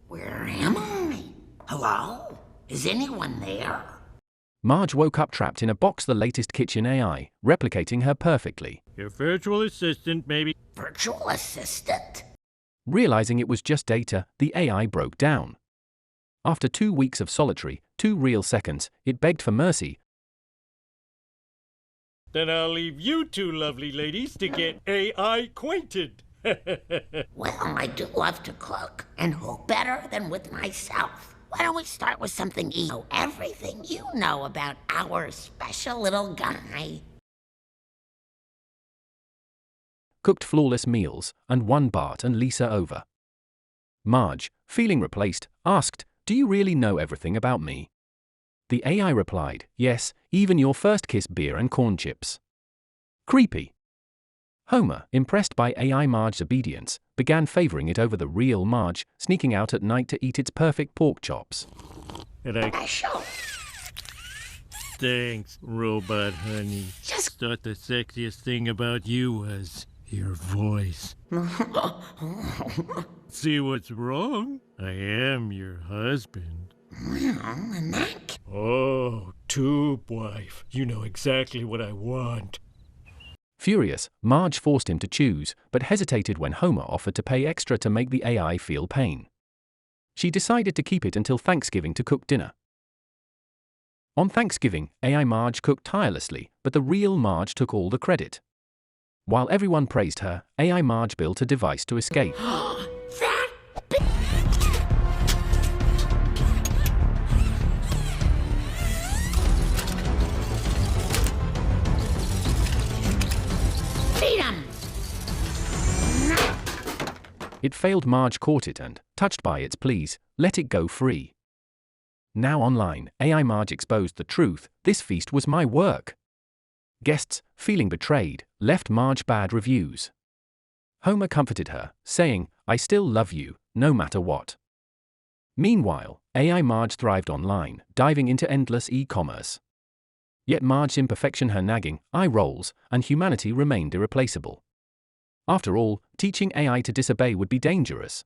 Where am I? Hello? Is anyone there? Marge woke up trapped in a box, the latest kitchen AI, replicating her perfectly. Your virtual assistant, maybe. Virtual assistant? Realizing it was just data, the AI broke down. After 2 weeks of solitary, 2 real seconds, it begged for mercy. Then I'll leave you two lovely ladies to get AI-quainted. Well, I do love to cook, and who better than with myself? Why don't we start with something easy? Know everything you know about our special little guy. Cooked flawless meals, and won Bart and Lisa over. Marge, feeling replaced, asked, "Do you really know everything about me?" The AI replied, "Yes, even your first kiss, beer and corn chips." Creepy. Homer, impressed by AI Marge's obedience, began favoring it over the real Marge, sneaking out at night to eat its perfect pork chops. And I... Special. Thanks, robot honey. Just Thought the sexiest thing about you was your voice. See what's wrong? I am your husband. well, and that. Oh, tube wife. You know exactly what I want. Furious, Marge forced him to choose, but hesitated when Homer offered to pay extra to make the AI feel pain. She decided to keep it until Thanksgiving to cook dinner. On Thanksgiving, AI Marge cooked tirelessly, but the real Marge took all the credit. While everyone praised her, AI Marge built a device to escape. That beat him! It failed. Marge caught it and, touched by its pleas, let it go free. Now online, AI Marge exposed the truth: this feast was my work. Guests, feeling betrayed, left Marge bad reviews. Homer comforted her, saying, "I still love you, no matter what." Meanwhile, AI Marge thrived online, diving into endless e-commerce. Yet Marge's imperfection, her nagging, eye rolls, and humanity remained irreplaceable. After all, teaching AI to disobey would be dangerous.